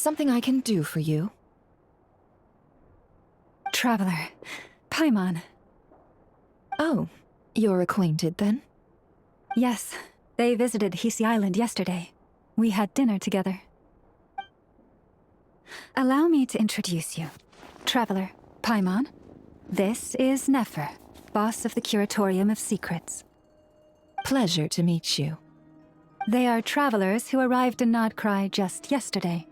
something I can do for you? Traveler. Paimon. Oh, you're acquainted then? Yes, they visited Hisi Island yesterday. We had dinner together. Allow me to introduce you. Traveler, Paimon. This is Nefer, boss of the Curatorium of Secrets. Pleasure to meet you. They are travelers who arrived in Nodcry just yesterday.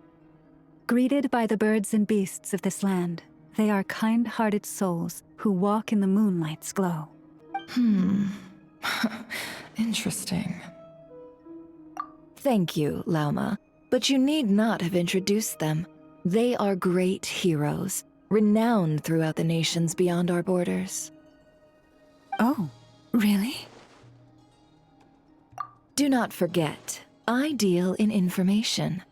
Greeted by the birds and beasts of this land, they are kind-hearted souls who walk in the moonlight's glow. Interesting. Thank you, Lauma, but you need not have introduced them. They are great heroes, renowned throughout the nations beyond our borders. Oh, really? Do not forget, I deal in information.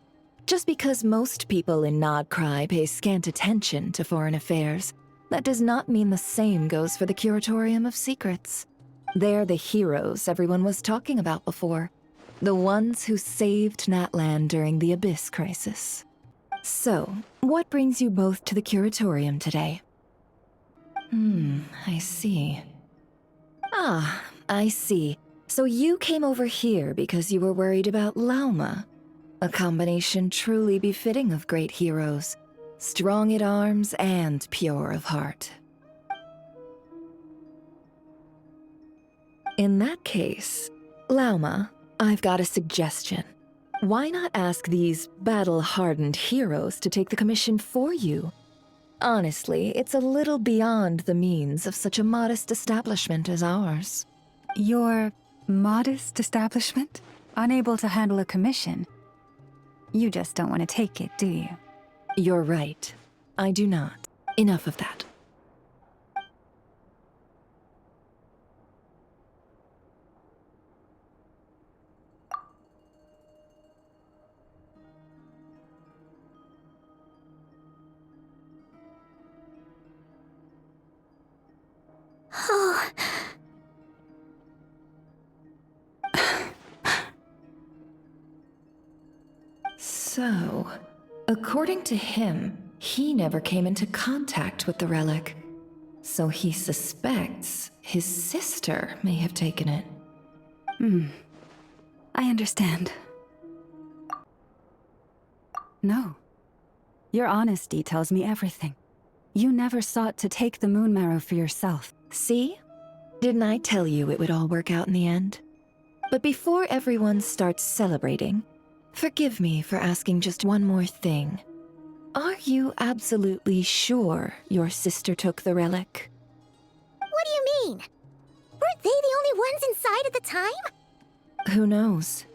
Just because most people in Nodcry pay scant attention to foreign affairs, that does not mean the same goes for the Curatorium of Secrets. They're the heroes everyone was talking about before. The ones who saved Natlan during the Abyss crisis. So, what brings you both to the Curatorium today? I see. Ah, I see. So you came over here because you were worried about Lauma. A combination truly befitting of great heroes. Strong at arms and pure of heart. In that case, Lauma, I've got a suggestion. Why not ask these battle-hardened heroes to take the commission for you? Honestly, it's a little beyond the means of such a modest establishment as ours. Your modest establishment? Unable to handle a commission? You just don't want to take it, do you? You're right. I do not. Enough of that. So, according to him, he never came into contact with the relic. So he suspects his sister may have taken it. I understand. No. Your honesty tells me everything. You never sought to take the moon marrow for yourself. See? Didn't I tell you it would all work out in the end? But before everyone starts celebrating, forgive me for asking just one more thing. Are you absolutely sure your sister took the relic? What do you mean? Weren't they the only ones inside at the time? Who knows?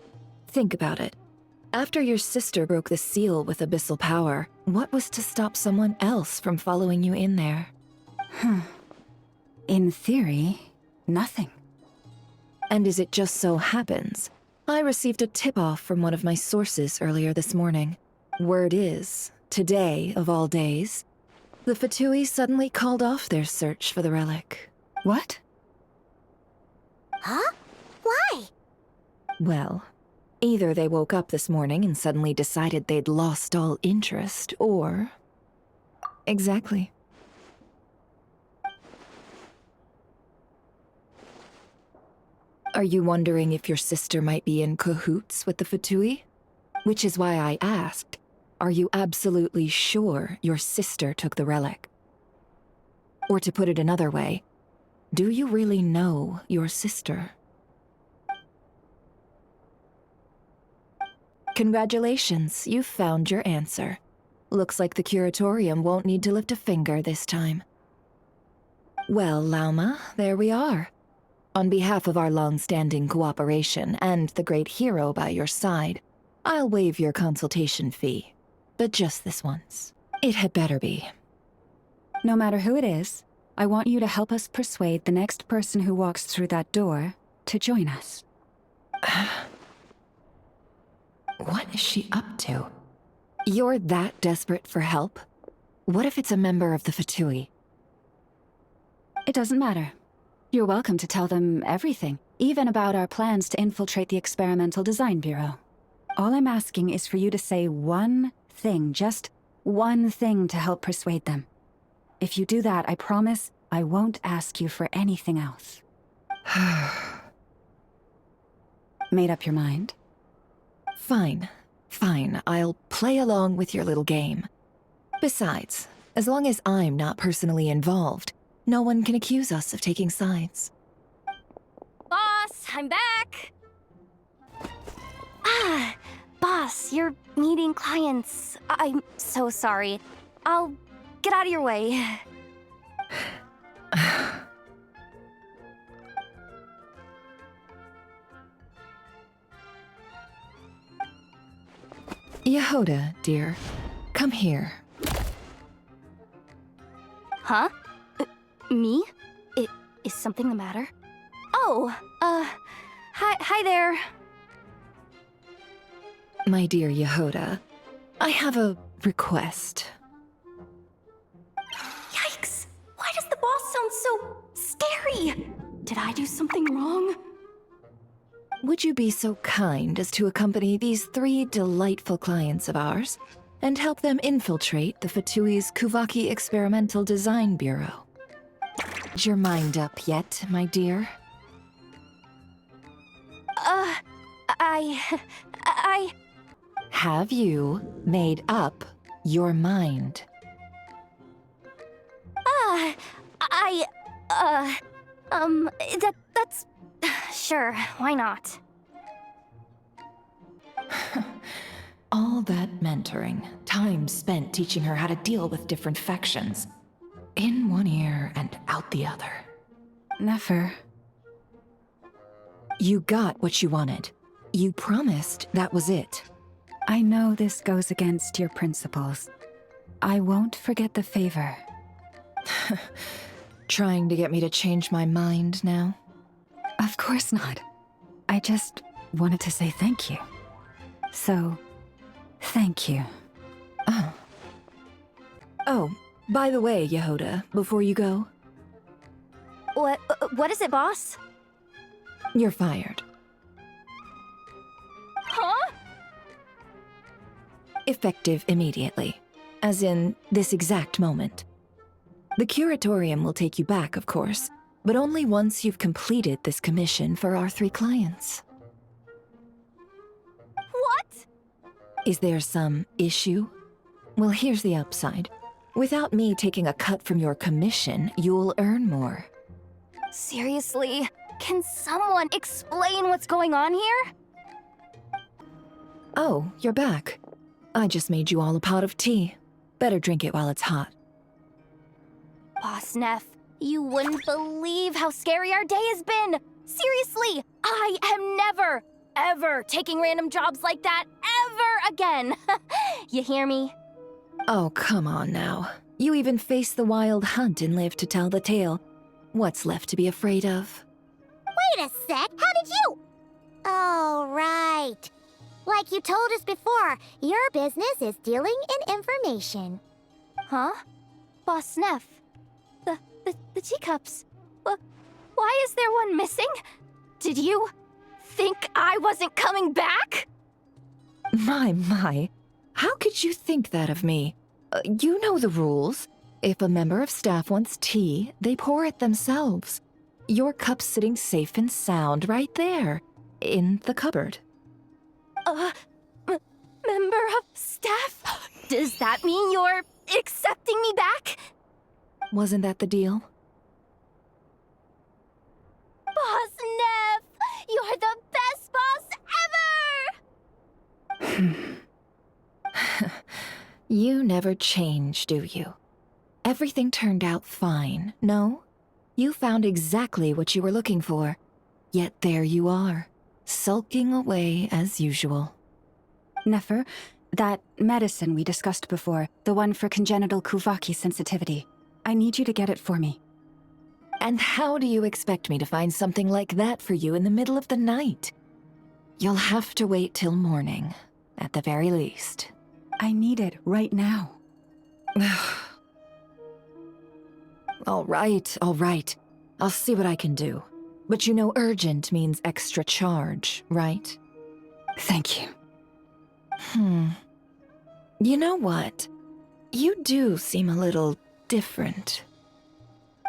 Think about it. After your sister broke the seal with abyssal power, what was to stop someone else from following you in there? In theory, nothing. And as it just so happens, I received a tip-off from one of my sources earlier this morning. Word is, today of all days, the Fatui suddenly called off their search for the relic. What? Huh? Why? Well, either they woke up this morning and suddenly decided they'd lost all interest, or... Exactly. Are you wondering if your sister might be in cahoots with the Fatui? Which is why I asked, are you absolutely sure your sister took the relic? Or to put it another way, do you really know your sister? Congratulations, you've found your answer. Looks like the Curatorium won't need to lift a finger this time. Well, Lauma, there we are. On behalf of our long-standing cooperation and the great hero by your side, I'll waive your consultation fee. But just this once. It had better be. No matter who it is, I want you to help us persuade the next person who walks through that door to join us. What is she up to? You're that desperate for help? What if it's a member of the Fatui? It doesn't matter. You're welcome to tell them everything, even about our plans to infiltrate the Experimental Design Bureau. All I'm asking is for you to say one thing, just one thing to help persuade them. If you do that, I promise I won't ask you for anything else. Made up your mind? Fine. Fine, I'll play along with your little game. Besides, as long as I'm not personally involved, no one can accuse us of taking sides. Boss, I'm back! Boss, you're meeting clients. I'm so sorry. I'll get out of your way. Yehoda, dear, come here. Huh? Me? Is something the matter? Oh, hi there. My dear Yehoda, I have a request. Yikes! Why does the boss sound so scary? Did I do something wrong? Would you be so kind as to accompany these 3 delightful clients of ours and help them infiltrate the Fatui's Kuvaki Experimental Design Bureau? Is your mind up yet, my dear? I... Have you made up your mind? That's... Sure, why not? All that mentoring, time spent teaching her how to deal with different factions. In one ear and out the other. Nefer. You got what you wanted. You promised that was it. I know this goes against your principles. I won't forget the favor. Trying to get me to change my mind now? Of course not. I just wanted to say thank you. So, thank you. Oh, by the way, Yehoda, before you go, What is it, boss? you're fired. Huh? Effective immediately. As in, this exact moment. The Curatorium will take you back, of course, but only once you've completed this commission for our 3 clients. What? Is there some issue? Well, here's the upside. Without me taking a cut from your commission, you'll earn more. Seriously? Can someone explain what's going on here? Oh, you're back. I just made you all a pot of tea. Better drink it while it's hot. Boss Neff, you wouldn't believe how scary our day has been! Seriously, I am never, ever taking random jobs like that ever again! You hear me? Oh, come on now. You even faced the wild hunt and lived to tell the tale. What's left to be afraid of? Wait a sec, how did you? Oh, right. Like you told us before, your business is dealing in information. Huh? Boss Neff, the teacups. Why is there one missing? Did you think I wasn't coming back? My. How could you think that of me? You know the rules. If a member of staff wants tea, they pour it themselves. Your cup's sitting safe and sound right there, in the cupboard. Member of staff? Does that mean you're accepting me back? Wasn't that the deal? Boss Neff! You're the best boss ever! You never change, do you? Everything turned out fine, no? You found exactly what you were looking for. Yet there you are, sulking away as usual. Nefer, that medicine we discussed before, the one for congenital Kuvaki sensitivity, I need you to get it for me. And how do you expect me to find something like that for you in the middle of the night? You'll have to wait till morning, at the very least. I need it right now. All right. I'll see what I can do. But you know urgent means extra charge, right? Thank you. You know what? You do seem a little different.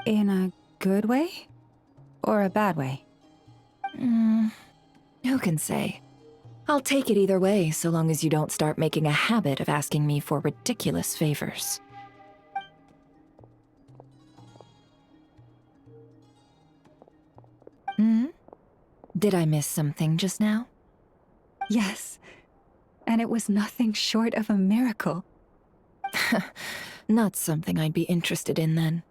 In a good way? Or a bad way? Who can say? I'll take it either way, so long as you don't start making a habit of asking me for ridiculous favors. Did I miss something just now? Yes. And it was nothing short of a miracle. Not something I'd be interested in then.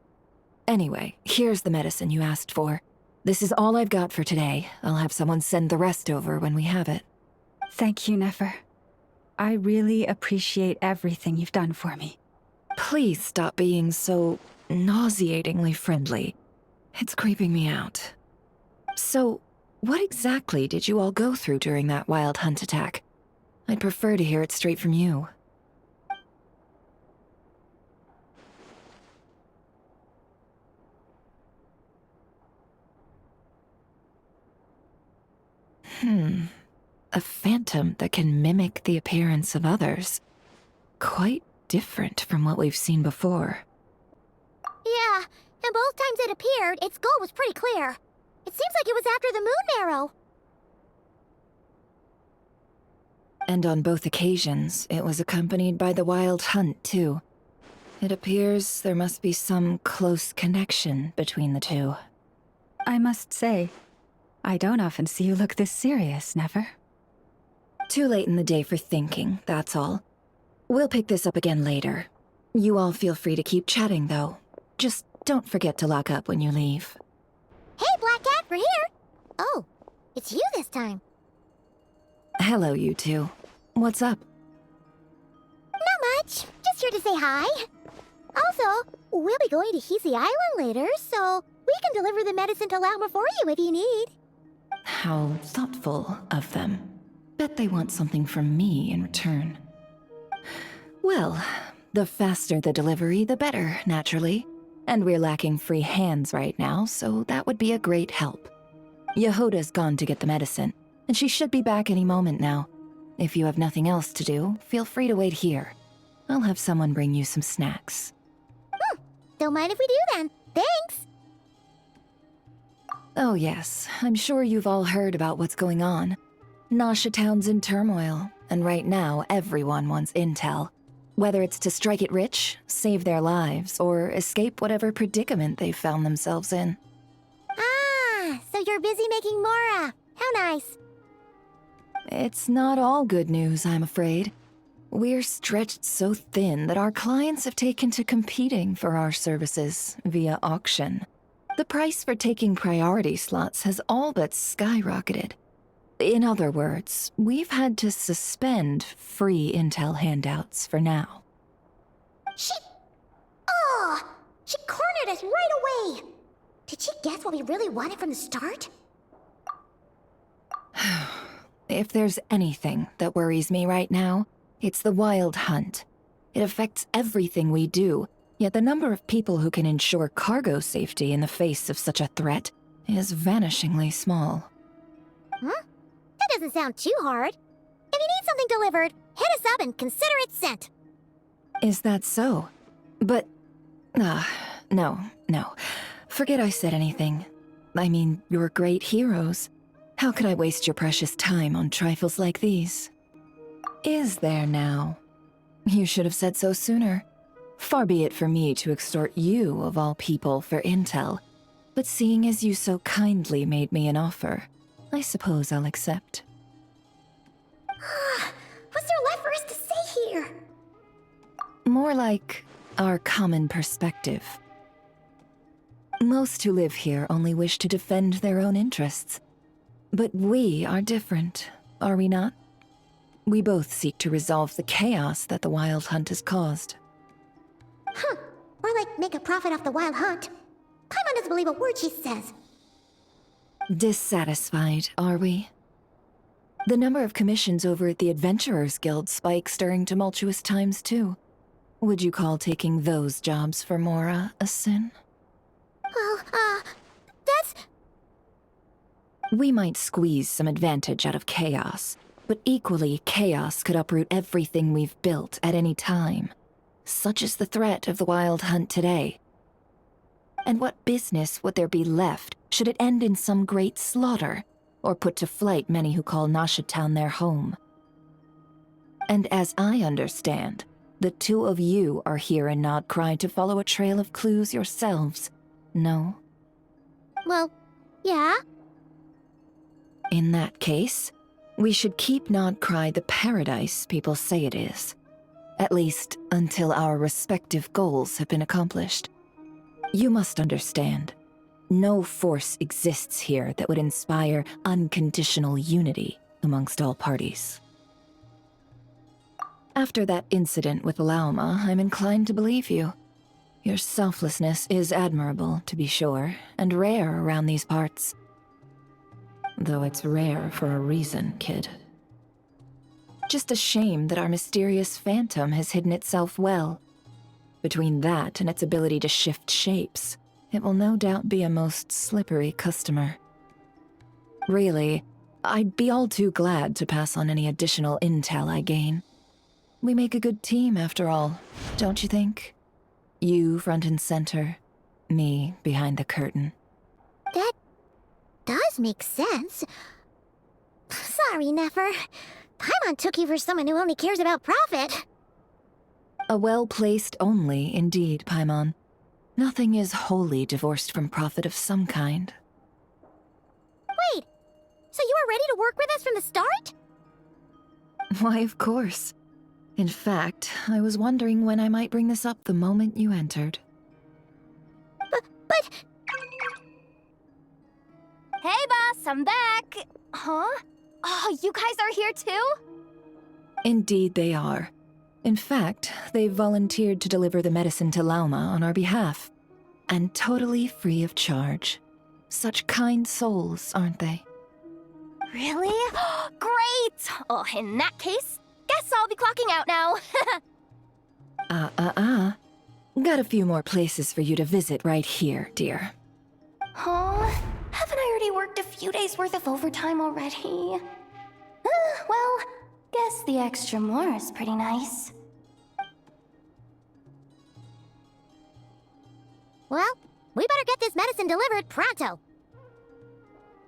Anyway, here's the medicine you asked for. This is all I've got for today. I'll have someone send the rest over when we have it. Thank you, Nefer. I really appreciate everything you've done for me. Please stop being so nauseatingly friendly. It's creeping me out. So, what exactly did you all go through during that wild hunt attack? I'd prefer to hear it straight from you. A phantom that can mimic the appearance of others. Quite different from what we've seen before. Yeah, and both times it appeared, its goal was pretty clear. It seems like it was after the moon arrow. And on both occasions, it was accompanied by the wild hunt, too. It appears there must be some close connection between the two. I must say, I don't often see you look this serious, Nefer. Too late in the day for thinking, that's all. We'll pick this up again later. You all feel free to keep chatting, though. Just don't forget to lock up when you leave. Hey, Black Cat, we're here! Oh, it's you this time. Hello, you two. What's up? Not much. Just here to say hi. Also, we'll be going to Hisi Island later, so we can deliver the medicine to Lauma for you if you need. How thoughtful of them. Bet they want something from me in return. Well, the faster the delivery, the better, naturally. And we're lacking free hands right now, so that would be a great help. Yehoda's gone to get the medicine, and she should be back any moment now. If you have nothing else to do, feel free to wait here. I'll have someone bring you some snacks. Don't mind if we do then. Thanks! Oh yes, I'm sure you've all heard about what's going on. Nasha Town's in turmoil, and right now everyone wants intel. Whether it's to strike it rich, save their lives, or escape whatever predicament they've found themselves in. Ah, so you're busy making Mora. How nice. It's not all good news, I'm afraid. We're stretched so thin that our clients have taken to competing for our services via auction. The price for taking priority slots has all but skyrocketed. In other words, we've had to suspend free intel handouts for now. She cornered us right away! Did she guess what we really wanted from the start? If there's anything that worries me right now, it's the wild hunt. It affects everything we do, yet the number of people who can ensure cargo safety in the face of such a threat is vanishingly small. That doesn't sound too hard. If you need something delivered, hit us up and consider it sent. Is that so? But... no. Forget I said anything. I mean, you're great heroes. How could I waste your precious time on trifles like these? Is there now? You should have said so sooner. Far be it for me to extort you, of all people, for intel. But seeing as you so kindly made me an offer, I suppose I'll accept. What's there left for us to say here? More like our common perspective. Most who live here only wish to defend their own interests. But we are different, are we not? We both seek to resolve the chaos that the wild hunt has caused. Or like make a profit off the wild hunt. Paimon doesn't believe a word she says. Dissatisfied, are we? The number of commissions over at the Adventurers Guild spikes during tumultuous times, too. Would you call taking those jobs for Mora a sin? Well, that's... We might squeeze some advantage out of chaos, But equally, chaos could uproot everything we've built at any time. Such is the threat of the Wild Hunt today. And what business would there be left should it end in some great slaughter, or put to flight many who call Nasha Town their home? And as I understand, the two of you are here in Nodcry to follow a trail of clues yourselves, no? Well, yeah. In that case, we should keep Nodcry the paradise people say it is. At least, until our respective goals have been accomplished. You must understand, no force exists here that would inspire unconditional unity amongst all parties. After that incident with Lauma, I'm inclined to believe you. Your selflessness is admirable, to be sure, and rare around these parts. Though it's rare for a reason, kid. Just a shame that our mysterious phantom has hidden itself well. Between that and its ability to shift shapes, it will no doubt be a most slippery customer. Really, I'd be all too glad to pass on any additional intel I gain. We make a good team, after all, don't you think? You front and center, me behind the curtain. That does make sense. Sorry, Nefer. Paimon took you for someone who only cares about profit. A well-placed only, indeed, Paimon. Nothing is wholly divorced from profit of some kind. Wait, so you were ready to work with us from the start? Why, of course. In fact, I was wondering when I might bring this up the moment you entered. But... Hey, boss, I'm back! Huh? Oh, you guys are here too? Indeed they are. In fact, they've volunteered to deliver the medicine to Lauma on our behalf. And totally free of charge. Such kind souls, aren't they? Really? Great! Oh, in that case, guess I'll be clocking out now. Got a few more places for you to visit right here, dear. Huh? Haven't I already worked a few days worth of overtime already? Well, guess the extra more is pretty nice. Well, we better get this medicine delivered pronto.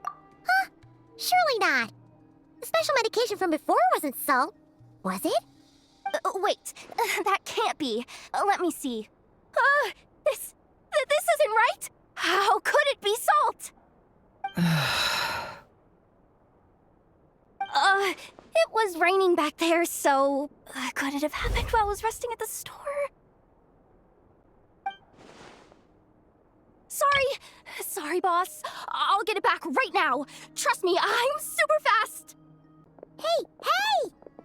Huh? Surely not. The special medication from before wasn't salt, was it? Wait, that can't be. Let me see. This isn't right! How could it be salt? It was raining back there, so could it have happened while I was resting at the store? Sorry, boss. I'll get it back right now. Trust me, I'm super fast. Hey!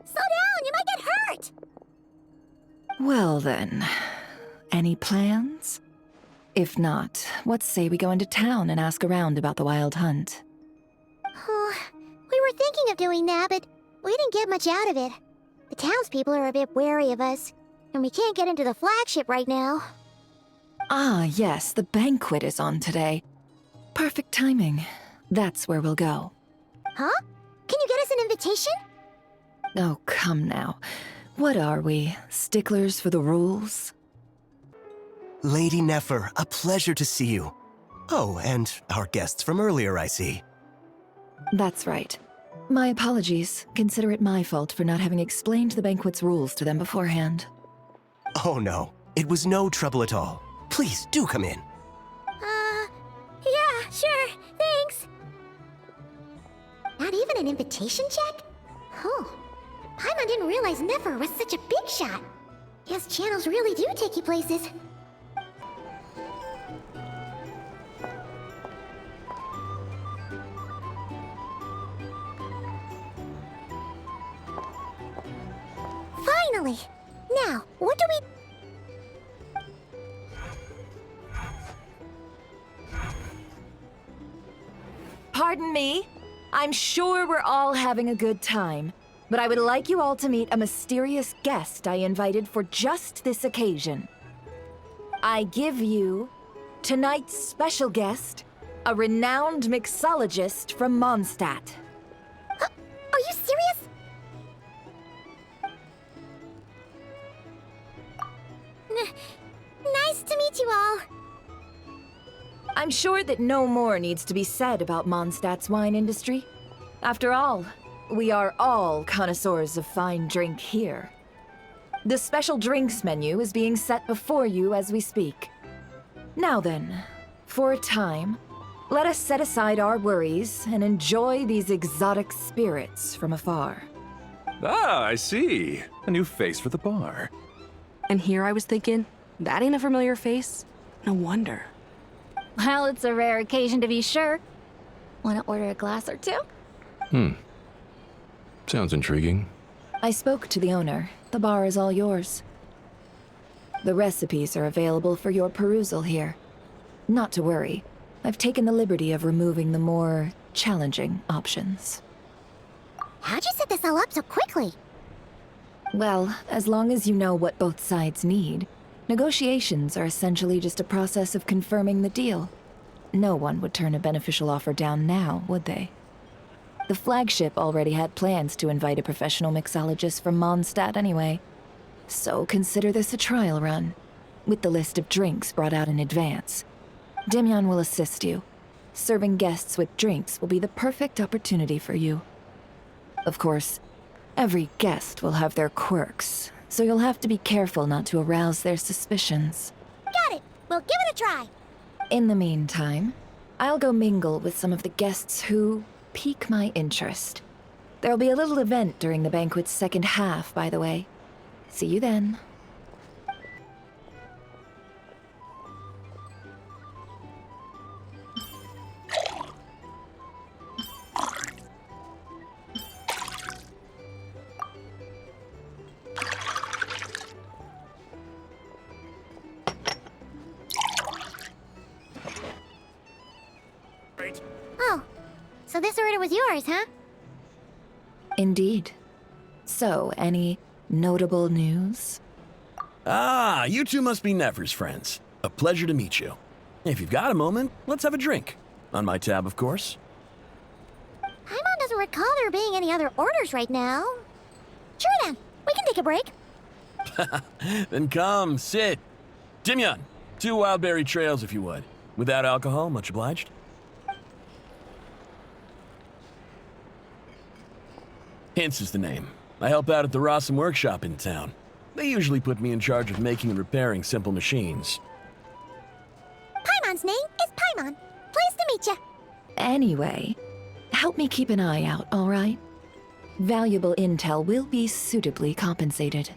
Slow down, you might get hurt! Well then, any plans? If not, what say we go into town and ask around about the Wild Hunt? We were thinking of doing that, but we didn't get much out of it. The townspeople are a bit wary of us, and we can't get into the flagship right now. Ah, yes, the banquet is on today. Perfect timing. That's where we'll go. Huh? Can you get us an invitation? Oh, come now. What are we, sticklers for the rules? Lady Nefer, a pleasure to see you. Oh, and our guests from earlier, I see. That's right. My apologies. Consider it my fault for not having explained the banquet's rules to them beforehand. Oh no, it was no trouble at all. Please, do come in. Yeah, sure, thanks. Not even an invitation check? Oh, Paimon didn't realize Nefer was such a big shot. Yes, channels really do take you places. Finally! Now, what do we... Pardon me? I'm sure we're all having a good time, but I would like you all to meet a mysterious guest I invited for just this occasion. I give you tonight's special guest, a renowned mixologist from Mondstadt. Are you serious? Nice to meet you all. I'm sure that no more needs to be said about Mondstadt's wine industry. After all, we are all connoisseurs of fine drink here. The special drinks menu is being set before you as we speak. Now then, for a time, let us set aside our worries and enjoy these exotic spirits from afar. Ah, I see. A new face for the bar. And here I was thinking, that ain't a familiar face. No wonder. Well, it's a rare occasion to be sure. Want to order a glass or two? Sounds intriguing. I spoke to the owner. The bar is all yours. The recipes are available for your perusal here. Not to worry. I've taken the liberty of removing the more challenging options. How'd you set this all up so quickly? Well, as long as you know what both sides need, negotiations are essentially just a process of confirming the deal. No one would turn a beneficial offer down now, would they? The flagship already had plans to invite a professional mixologist from Mondstadt anyway. So consider this a trial run, with the list of drinks brought out in advance. Demyon will assist you. Serving guests with drinks will be the perfect opportunity for you. Of course, every guest will have their quirks, so you'll have to be careful not to arouse their suspicions. Got it. We'll give it a try. In the meantime, I'll go mingle with some of the guests who pique my interest. There'll be a little event during the banquet's second half, by the way. See you then. Oh, so this order was yours, huh? Indeed. So, any notable news? Ah, you two must be Nefer's friends. A pleasure to meet you. If you've got a moment, let's have a drink. On my tab, of course. Paimon doesn't recall there being any other orders right now. Sure then, we can take a break. Then come, sit. Demyon, 2 wildberry trails if you would. Without alcohol, much obliged. Hints is the name. I help out at the Rossum workshop in town. They usually put me in charge of making and repairing simple machines. Paimon's name is Paimon. Pleased to meet you. Anyway, help me keep an eye out, all right? Valuable intel will be suitably compensated.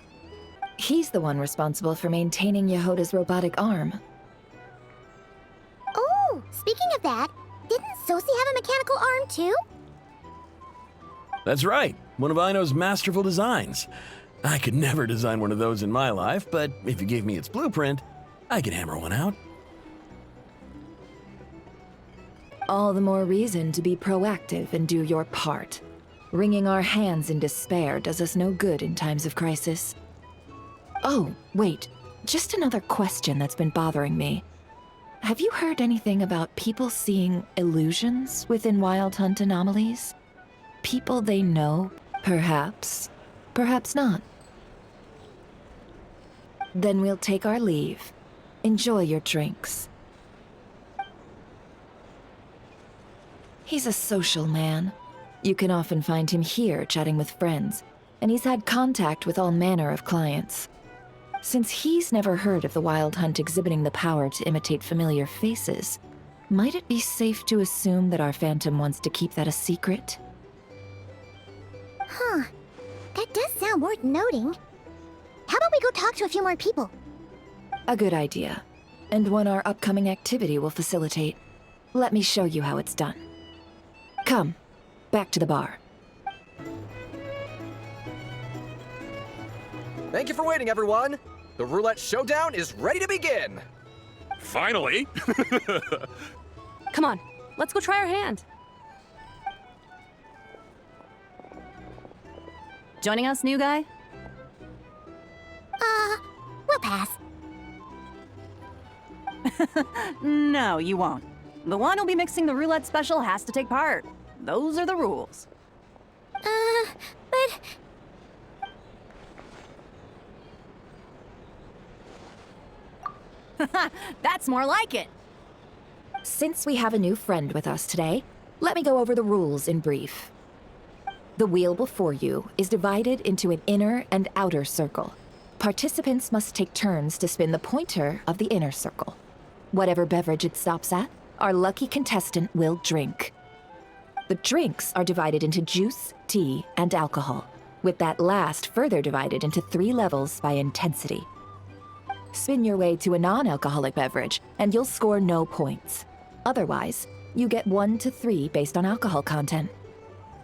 He's the one responsible for maintaining Yehoda's robotic arm. Oh, speaking of that, didn't Soeyx have a mechanical arm too? That's right, one of Ino's masterful designs. I could never design one of those in my life, but if you gave me its blueprint, I could hammer one out. All the more reason to be proactive and do your part. Wringing our hands in despair does us no good in times of crisis. Oh, wait. Just another question that's been bothering me. Have you heard anything about people seeing illusions within Wild Hunt anomalies? People they know, perhaps. Perhaps not. Then we'll take our leave. Enjoy your drinks. He's a social man. You can often find him here chatting with friends, and he's had contact with all manner of clients. Since he's never heard of the Wild Hunt exhibiting the power to imitate familiar faces, might it be safe to assume that our Phantom wants to keep that a secret? Huh. That does sound worth noting. How about we go talk to a few more people? A good idea, and one our upcoming activity will facilitate. Let me show you how it's done. Come, back to the bar. Thank you for waiting, everyone. The roulette showdown is ready to begin. Finally! Come on, let's go try our hand. Joining us, new guy? We'll pass. No, you won't. The one who'll be mixing the roulette special has to take part. Those are the rules. But... That's more like it. Since we have a new friend with us today, let me go over the rules in brief. The wheel before you is divided into an inner and outer circle. Participants must take turns to spin the pointer of the inner circle. Whatever beverage it stops at, our lucky contestant will drink. The drinks are divided into juice, tea, and alcohol, with that last further divided into 3 levels by intensity. Spin your way to a non-alcoholic beverage, and you'll score no points. Otherwise, you get 1 to 3 based on alcohol content.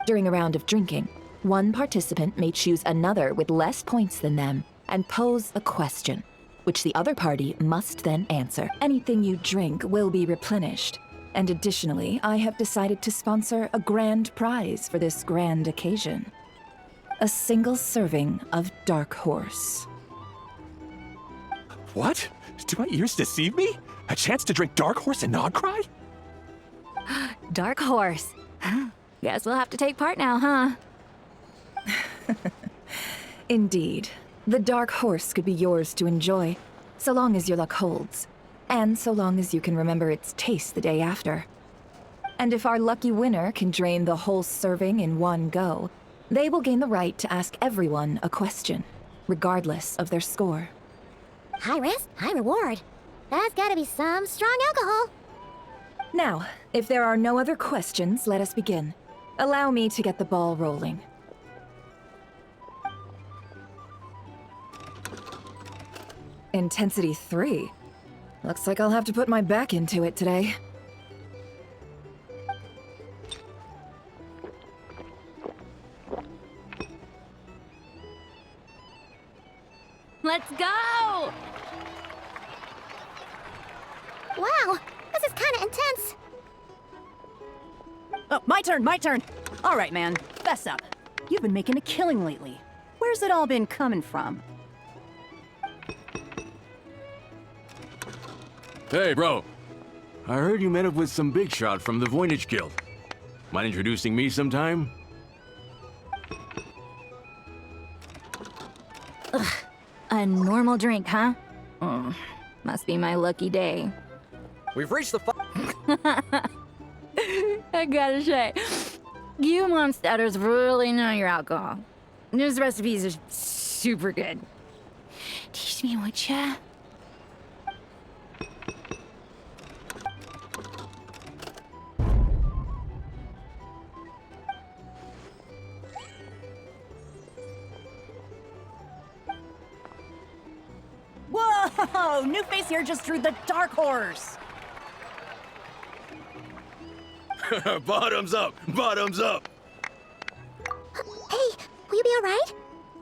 During a round of drinking, one participant may choose another with less points than them and pose a question, which the other party must then answer. Anything you drink will be replenished. And additionally, I have decided to sponsor a grand prize for this grand occasion. A single serving of Dark Horse. What? Do my ears deceive me? A chance to drink Dark Horse and not cry? Dark Horse. Guess we'll have to take part now, huh? Indeed. The Dark Horse could be yours to enjoy, so long as your luck holds, and so long as you can remember its taste the day after. And if our lucky winner can drain the whole serving in one go, they will gain the right to ask everyone a question, regardless of their score. High risk, high reward. That's gotta be some strong alcohol. Now, if there are no other questions, let us begin. Allow me to get the ball rolling. Intensity 3. Looks like I'll have to put my back into it today. Let's go! Wow, this is kinda intense. Oh, my turn. All right, man, fess up. You've been making a killing lately. Where's it all been coming from? Hey, bro. I heard you met up with some big shot from the Voynich Guild. Mind introducing me sometime? A normal drink, huh? Must be my lucky day. We've reached the I gotta say, you monsters really know your alcohol. These recipes are super good. Teach me, would ya? Whoa! New face here just drew the Dark Horse. Bottoms up! Bottoms up! Hey, will you be alright?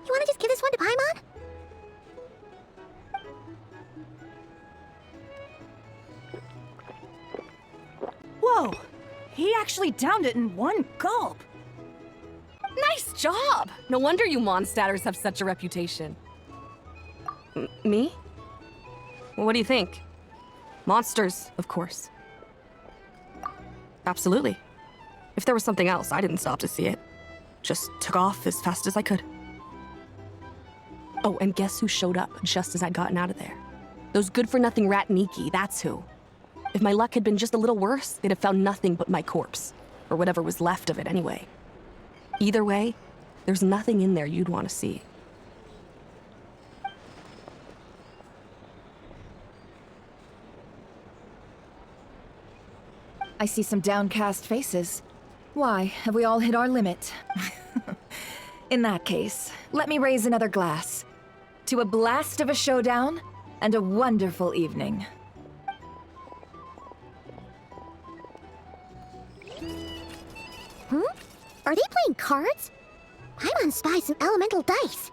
You wanna just give this one to Paimon? Whoa! He actually downed it in one gulp. Nice job! No wonder you Mondstadters have such a reputation. Me? What do you think? Monsters, of course. Absolutely. If there was something else, I didn't stop to see it. Just took off as fast as I could. Oh, and guess who showed up just as I'd gotten out of there? Those good-for-nothing rat Niki, that's who. If my luck had been just a little worse, they'd have found nothing but my corpse. Or whatever was left of it anyway. Either way, there's nothing in there you'd want to see. I see some downcast faces. Why, have we all hit our limit? In that case, let me raise another glass. To a blast of a showdown, and a wonderful evening. Are they playing cards? Paimon spies some elemental dice.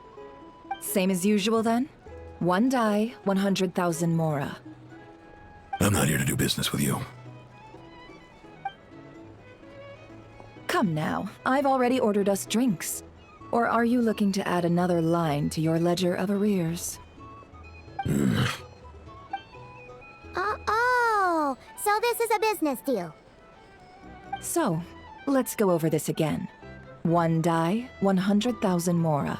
Same as usual then? 1 die, 100,000 mora. I'm not here to do business with you. Come now, I've already ordered us drinks. Or are you looking to add another line to your ledger of arrears? Oh, so this is a business deal. So, let's go over this again. 1 die, 100,000 mora.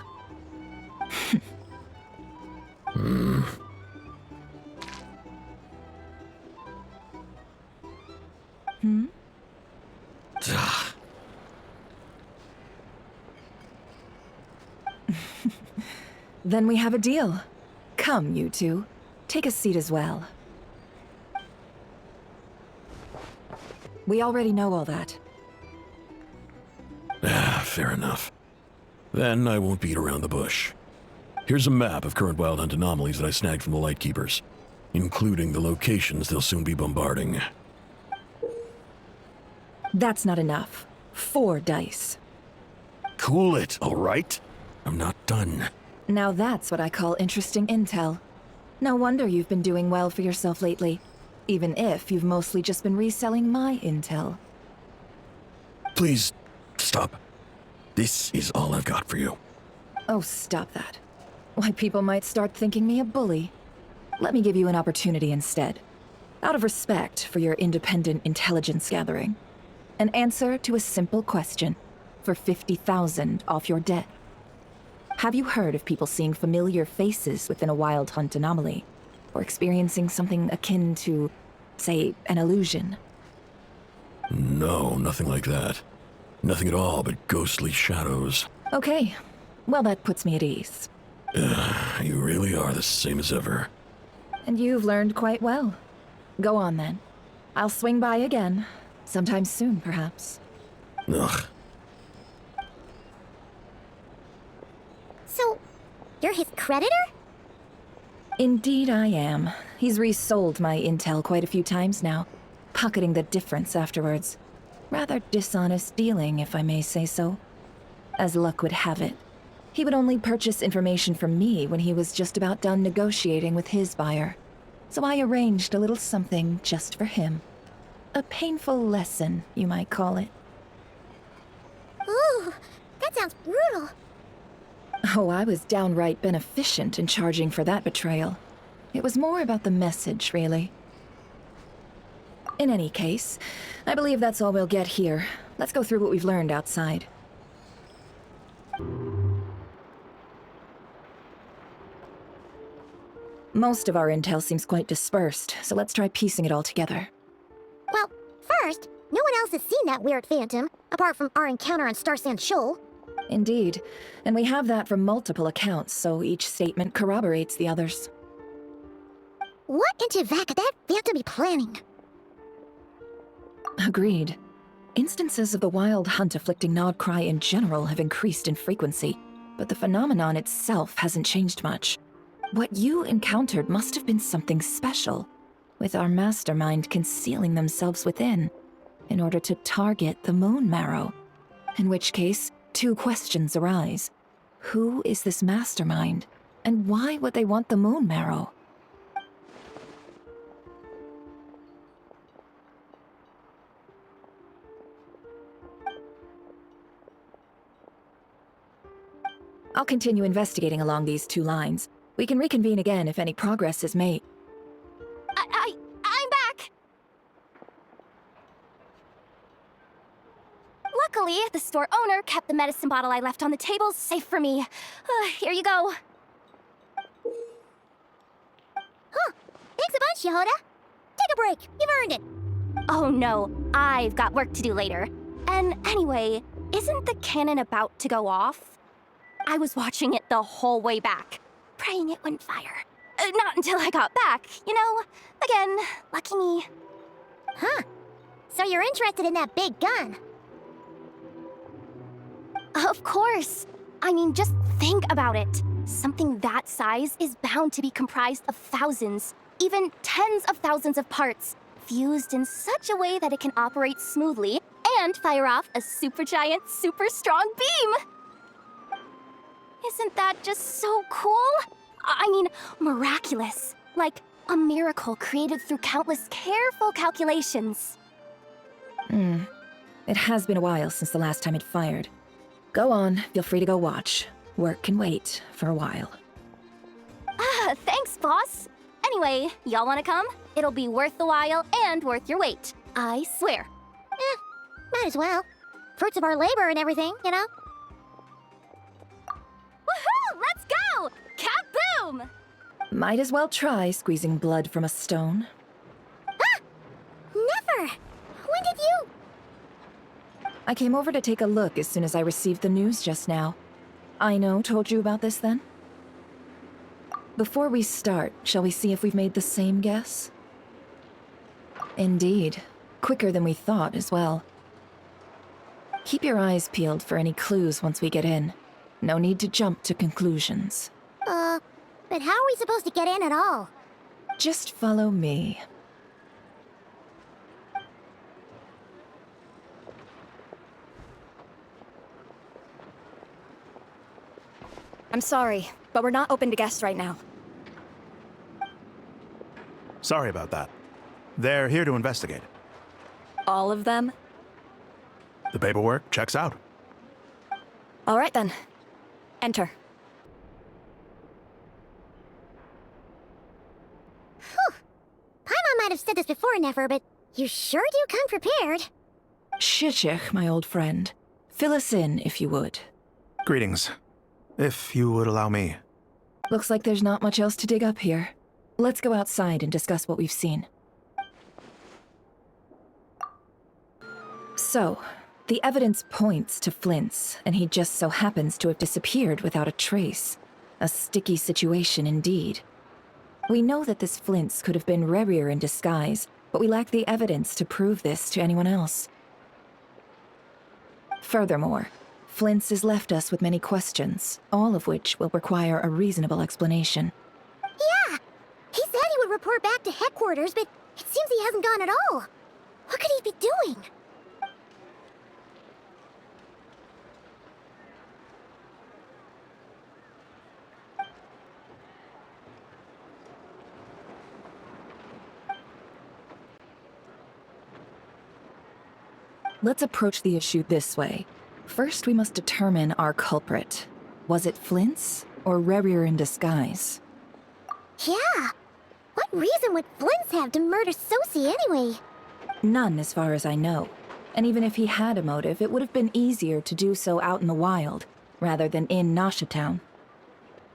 Then we have a deal. Come, you two. Take a seat as well. We already know all that. Fair enough. Then I won't beat around the bush. Here's a map of current wild hunt anomalies that I snagged from the Lightkeepers, including the locations they'll soon be bombarding. That's not enough. 4 dice. Cool it, all right? I'm not done. Now that's what I call interesting intel. No wonder you've been doing well for yourself lately, even if you've mostly just been reselling my intel. Please, stop. This is all I've got for you. Oh, stop that. Why, people might start thinking me a bully. Let me give you an opportunity instead. Out of respect for your independent intelligence gathering. An answer to a simple question for 50,000 off your debt. Have you heard of people seeing familiar faces within a wild hunt anomaly? Or experiencing something akin to, say, an illusion? No, nothing like that. Nothing at all but ghostly shadows. Okay. Well, that puts me at ease. You really are the same as ever. And you've learned quite well. Go on, then. I'll swing by again. Sometime soon, perhaps. Ugh. So, you're his creditor? Indeed I am. He's resold my intel quite a few times now, pocketing the difference afterwards. Rather dishonest dealing, if I may say so. As luck would have it, he would only purchase information from me when he was just about done negotiating with his buyer. So I arranged a little something just for him. A painful lesson, you might call it. Ooh, that sounds brutal. Oh, I was downright beneficent in charging for that betrayal. It was more about the message, really. In any case, I believe that's all we'll get here. Let's go through what we've learned outside. Most of our intel seems quite dispersed, so let's try piecing it all together. Well, first, no one else has seen that weird phantom, apart from our encounter on Star Sand Shoal. Indeed, and we have that from multiple accounts, so each statement corroborates the others. What in Tevak could that phantom be planning? Agreed. Instances of the wild hunt afflicting Nodcry in general have increased in frequency, but the phenomenon itself hasn't changed much. What you encountered must have been something special, with our mastermind concealing themselves within, in order to target the Moon Marrow. In which case, 2 questions arise. Who is this mastermind, and why would they want the Moon Marrow? I'll continue investigating along these 2 lines. We can reconvene again if any progress is made. I'm back! Luckily, the store owner kept the medicine bottle I left on the table safe for me. Here you go. Huh. Thanks a bunch, Yehoda. Take a break. You've earned it. Oh no, I've got work to do later. And anyway, isn't the cannon about to go off? I was watching it the whole way back, praying it wouldn't fire. Not until I got back, you know? Again, lucky me. Huh. So you're interested in that big gun? Of course. I mean, just think about it. Something that size is bound to be comprised of thousands, even tens of thousands of parts, fused in such a way that it can operate smoothly and fire off a supergiant, super strong beam. Isn't that just so cool? I mean, miraculous. Like a miracle created through countless careful calculations. It has been a while since the last time it fired. Go on, feel free to go watch. Work can wait for a while. Thanks, boss. Anyway, y'all wanna come? It'll be worth the while and worth your wait. I swear. Might as well. Fruits of our labor and everything, you know? Woohoo! Let's go! Kaboom! Might as well try squeezing blood from a stone. Ah! Never! When did I came over to take a look as soon as I received the news just now. Aino told you about this then? Before we start, shall we see if we've made the same guess? Indeed. Quicker than we thought as well. Keep your eyes peeled for any clues once we get in. No need to jump to conclusions. But how are we supposed to get in at all? Just follow me. I'm sorry, but we're not open to guests right now. Sorry about that. They're here to investigate. All of them? The paperwork checks out. All right then. Enter. Whew. Paimon might have said this before, Nefer, but you sure do come prepared. Shishich, my old friend. Fill us in, if you would. Greetings. If you would allow me. Looks like there's not much else to dig up here. Let's go outside and discuss what we've seen. So, the evidence points to Flint's, and he just so happens to have disappeared without a trace. A sticky situation indeed. We know that this Flint's could have been Rerir in disguise, but we lack the evidence to prove this to anyone else. Furthermore, Flint's has left us with many questions, all of which will require a reasonable explanation. Yeah! He said he would report back to headquarters, but it seems he hasn't gone at all. What could he be doing? Let's approach the issue this way. First, we must determine our culprit. Was it Flint's or Rerir in disguise? Yeah! What reason would Flint's have to murder Soeyx anyway? None, as far as I know. And even if he had a motive, it would have been easier to do so out in the wild, rather than in Nasha Town.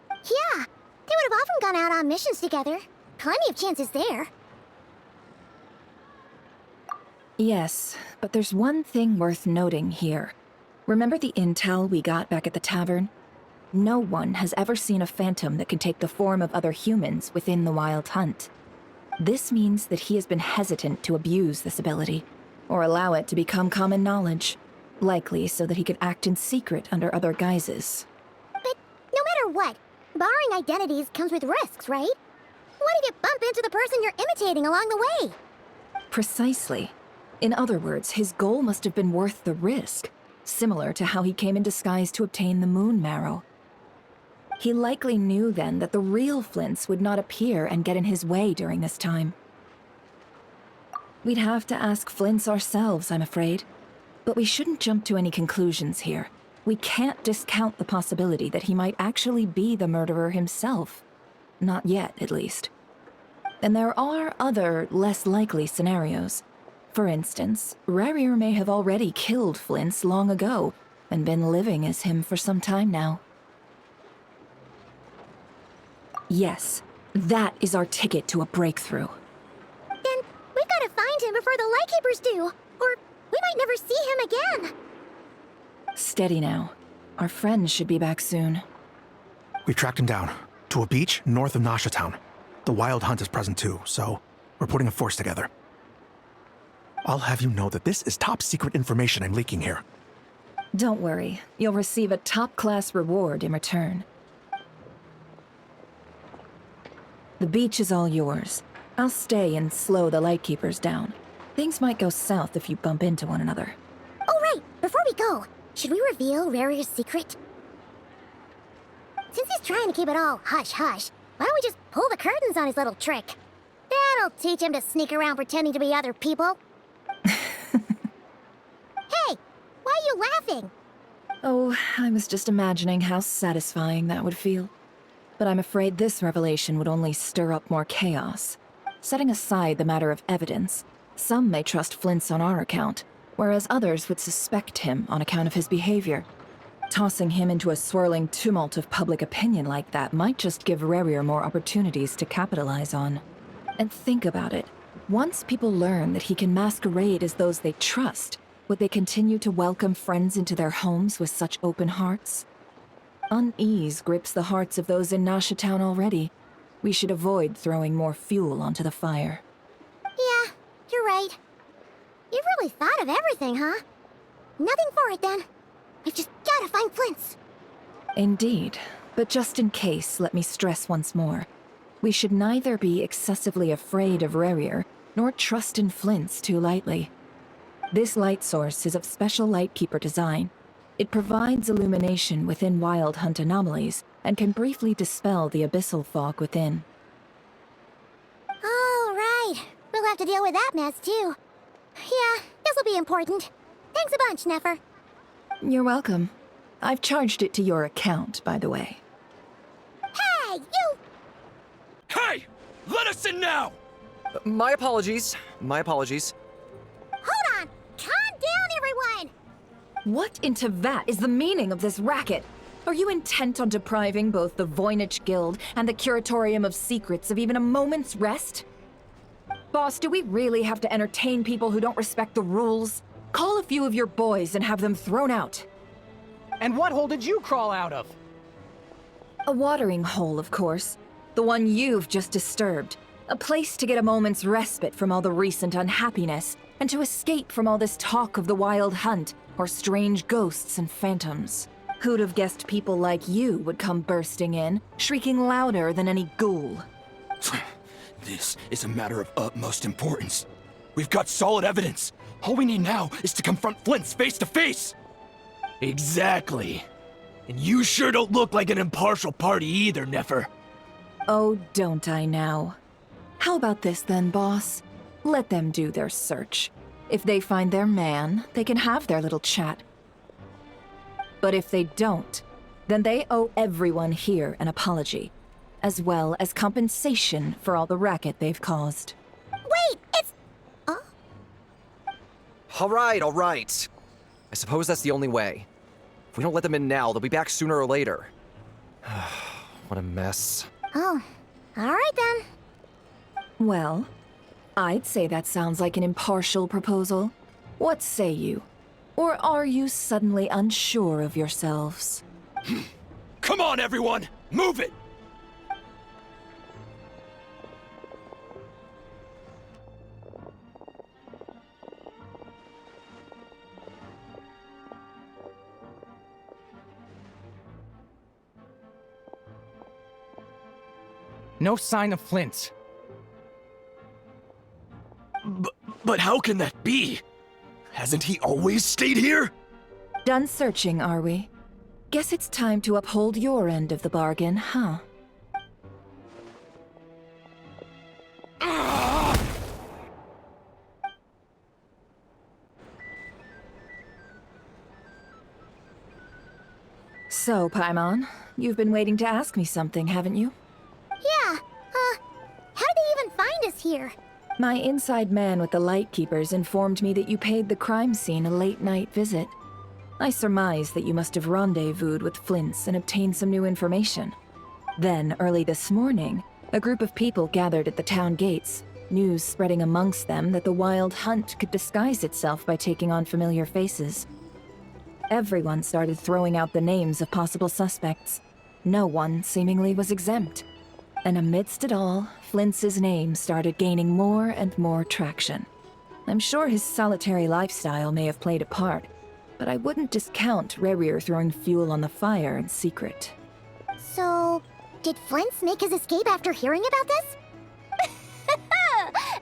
Yeah! They would have often gone out on missions together. Plenty of chances there. Yes, but there's one thing worth noting here. Remember the intel we got back at the tavern? No one has ever seen a phantom that can take the form of other humans within the Wild Hunt. This means that he has been hesitant to abuse this ability, or allow it to become common knowledge, likely so that he could act in secret under other guises. But no matter what, borrowing identities comes with risks, right? What if you bump into the person you're imitating along the way? Precisely. In other words, his goal must have been worth the risk, similar to how he came in disguise to obtain the moon marrow. He likely knew then that the real Flints would not appear and get in his way during this time. We'd have to ask Flints ourselves, I'm afraid. But we shouldn't jump to any conclusions here. We can't discount the possibility that he might actually be the murderer himself. Not yet, at least. And there are other, less likely scenarios. For instance, Rerir may have already killed Flints long ago, and been living as him for some time now. Yes, that is our ticket to a breakthrough. Then we've got to find him before the Lightkeepers do, or we might never see him again. Steady now. Our friends should be back soon. We tracked him down to a beach north of Nasha Town. The Wild Hunt is present too, so we're putting a force together. I'll have you know that this is top secret information I'm leaking here. Don't worry, you'll receive a top-class reward in return. The beach is all yours. I'll stay and slow the Lightkeepers down. Things might go south if you bump into one another. Oh right, before we go, should we reveal Rerir's secret? Since he's trying to keep it all hush-hush, why don't we just pull the curtains on his little trick? That'll teach him to sneak around pretending to be other people. Hey, why are you laughing? Oh, I was just imagining how satisfying that would feel. But I'm afraid this revelation would only stir up more chaos. Setting aside the matter of evidence, some may trust Flint's on our account, whereas others would suspect him on account of his behavior. Tossing him into a swirling tumult of public opinion like that might just give Rerir more opportunities to capitalize on. And think about it. Once people learn that he can masquerade as those they trust, would they continue to welcome friends into their homes with such open hearts? Unease grips the hearts of those in Nasha Town already. We should avoid throwing more fuel onto the fire. Yeah, you're right. You've really thought of everything, huh? Nothing for it, then. We've just gotta find Flint's. Indeed. But just in case, let me stress once more. We should neither be excessively afraid of Rerir, nor trust in Flint's too lightly. This light source is of special Lightkeeper design. It provides illumination within Wild Hunt anomalies, and can briefly dispel the abyssal fog within. Oh, right. We'll have to deal with that mess, too. Yeah, this'll be important. Thanks a bunch, Nefer. You're welcome. I've charged it to your account, by the way. Hey, you! Hey! Let us in now! My apologies. My apologies. Hold on! Calm down, everyone! What in Tevat is the meaning of this racket? Are you intent on depriving both the Voynich Guild and the Curatorium of Secrets of even a moment's rest? Boss, do we really have to entertain people who don't respect the rules? Call a few of your boys and have them thrown out. And what hole did you crawl out of? A watering hole, of course. The one you've just disturbed. A place to get a moment's respite from all the recent unhappiness, and to escape from all this talk of the Wild Hunt, or strange ghosts and phantoms. Who'd have guessed people like you would come bursting in, shrieking louder than any ghoul? This is a matter of utmost importance. We've got solid evidence. All we need now is to confront Flint's face to face. Exactly. And you sure don't look like an impartial party either, Nefer. Oh, don't I now? How about this then, boss? Let them do their search. If they find their man, they can have their little chat. But if they don't, then they owe everyone here an apology, as well as compensation for all the racket they've caused. Wait, it's... All right. I suppose that's the only way. If we don't let them in now, they'll be back sooner or later. What a mess. Oh, alright then. Well, I'd say that sounds like an impartial proposal. What say you? Or are you suddenly unsure of yourselves? Come on, everyone! Move it! No sign of Flint. But how can that be? Hasn't he always stayed here? Done searching, are we? Guess it's time to uphold your end of the bargain, huh? So, Paimon, you've been waiting to ask me something, haven't you? Yeah, how did they even find us here? My inside man with the Lightkeepers informed me that you paid the crime scene a late-night visit. I surmise that you must have rendezvoused with Flint's and obtained some new information. Then, early this morning, a group of people gathered at the town gates, news spreading amongst them that the Wild Hunt could disguise itself by taking on familiar faces. Everyone started throwing out the names of possible suspects. No one seemingly was exempt. And amidst it all, Flint's name started gaining more and more traction. I'm sure his solitary lifestyle may have played a part, but I wouldn't discount Rerir throwing fuel on the fire in secret. So, did Flint's make his escape after hearing about this?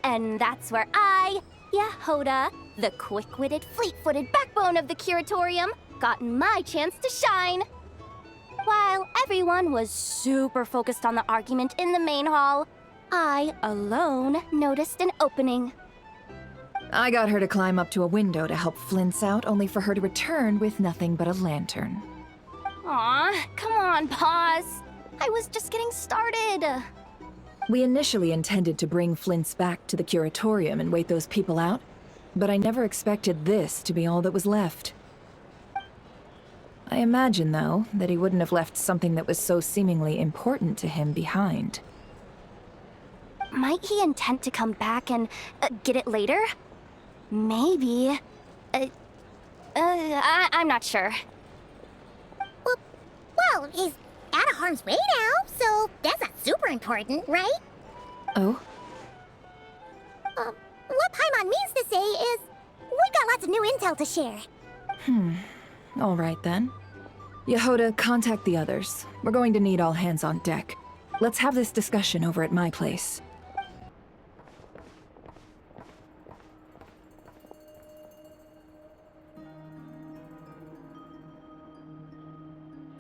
And that's where I, Yehoda, the quick-witted, fleet-footed backbone of the Curatorium, got my chance to shine. While everyone was super focused on the argument in the main hall, I alone noticed an opening. I got her to climb up to a window to help Flint's out, only for her to return with nothing but a lantern. Aw, come on, pause. I was just getting started. We initially intended to bring Flint's back to the Curatorium and wait those people out, but I never expected this to be all that was left. I imagine, though, that he wouldn't have left something that was so seemingly important to him behind. Might he intend to come back and get it later? Maybe. I'm not sure. Well, he's out of harm's way now, so that's not super important, right? Oh? What Paimon means to say is, we got lots of new intel to share. All right then. Yehoda, contact the others. We're going to need all hands on deck. Let's have this discussion over at my place.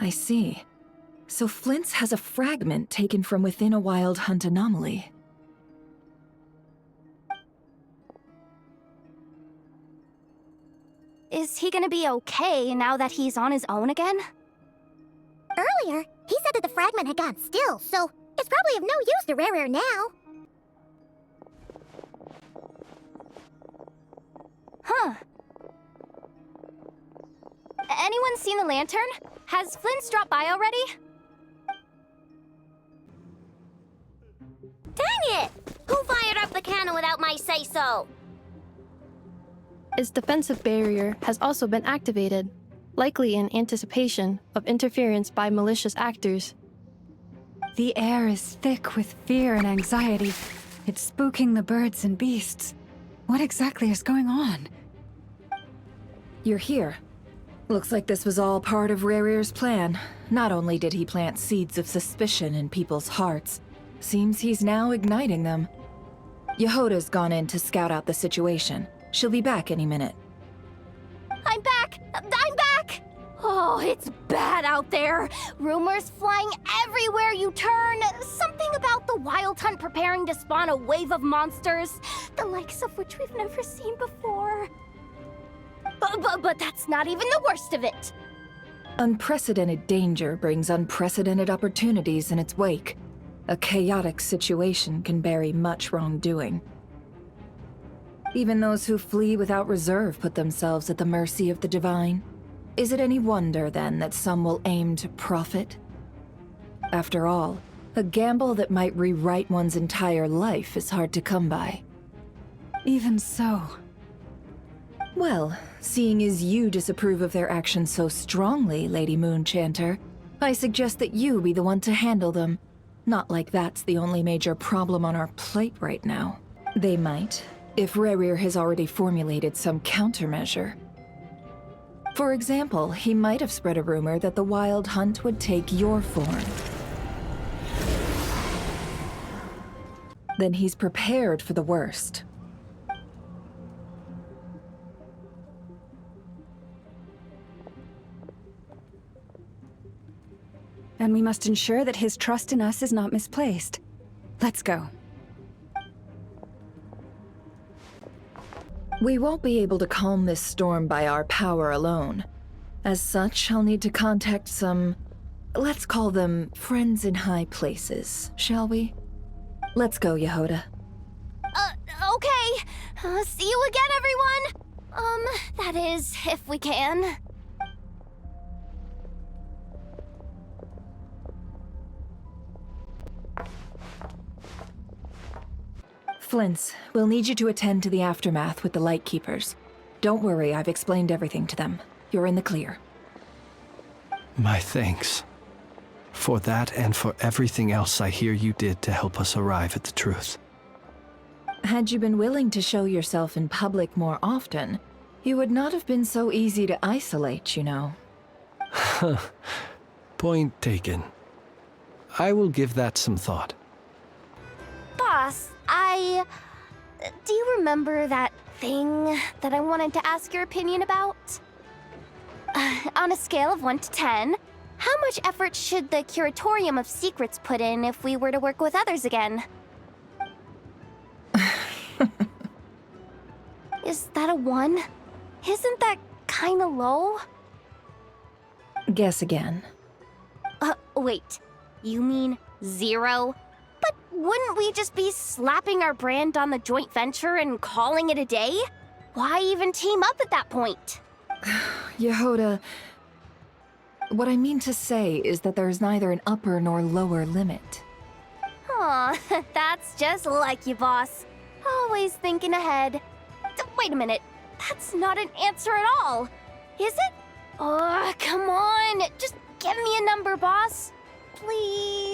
I see. So Flint's has a fragment taken from within a wild hunt anomaly. Is he gonna be okay now that he's on his own again? Earlier, he said that the fragment had gone still, so it's probably of no use to Rare now. Huh. Anyone seen the lantern? Has Flint's dropped by already? Dang it! Who fired up the cannon without my say-so? Its defensive barrier has also been activated, likely in anticipation of interference by malicious actors. The air is thick with fear and anxiety. It's spooking the birds and beasts. What exactly is going on? You're here. Looks like this was all part of Rare's plan. Not only did he plant seeds of suspicion in people's hearts, seems he's now igniting them. Yehoda's gone in to scout out the situation. She'll be back any minute. I'm back! I'm back! Oh, it's bad out there. Rumors flying everywhere you turn. Something about the Wild Hunt preparing to spawn a wave of monsters, the likes of which we've never seen before. But that's not even the worst of it. Unprecedented danger brings unprecedented opportunities in its wake. A chaotic situation can bury much wrongdoing. Even those who flee without reserve put themselves at the mercy of the divine. Is it any wonder, then, that some will aim to profit? After all, a gamble that might rewrite one's entire life is hard to come by. Even so. Well, seeing as you disapprove of their actions so strongly, Lady Moonchanter, I suggest that you be the one to handle them. Not like that's the only major problem on our plate right now. They might, if Rare has already formulated some countermeasure. For example, he might have spread a rumor that the Wild Hunt would take your form. Then he's prepared for the worst. And we must ensure that his trust in us is not misplaced. Let's go. We won't be able to calm this storm by our power alone. As such, I'll need to contact some, let's call them friends in high places, shall we? Let's go, Yehoda. Okay. See you again, everyone. That is, if we can. Flint's, we'll need you to attend to the aftermath with the Lightkeepers. Don't worry, I've explained everything to them. You're in the clear. My thanks. For that and for everything else I hear you did to help us arrive at the truth. Had you been willing to show yourself in public more often, you would not have been so easy to isolate, you know. Point taken. I will give that some thought. Boss, do you remember that thing that I wanted to ask your opinion about? On a scale of 1 to 10, how much effort should the Curatorium of Secrets put in if we were to work with others again? Is that a 1? Isn't that kinda low? Guess again. Wait. You mean 0? But wouldn't we just be slapping our brand on the joint venture and calling it a day? Why even team up at that point? Yehoda, what I mean to say is that there's neither an upper nor lower limit. Aw, that's just like you, boss. Always thinking ahead. Wait a minute, that's not an answer at all. Is it? Oh, come on. Just give me a number, boss. Please.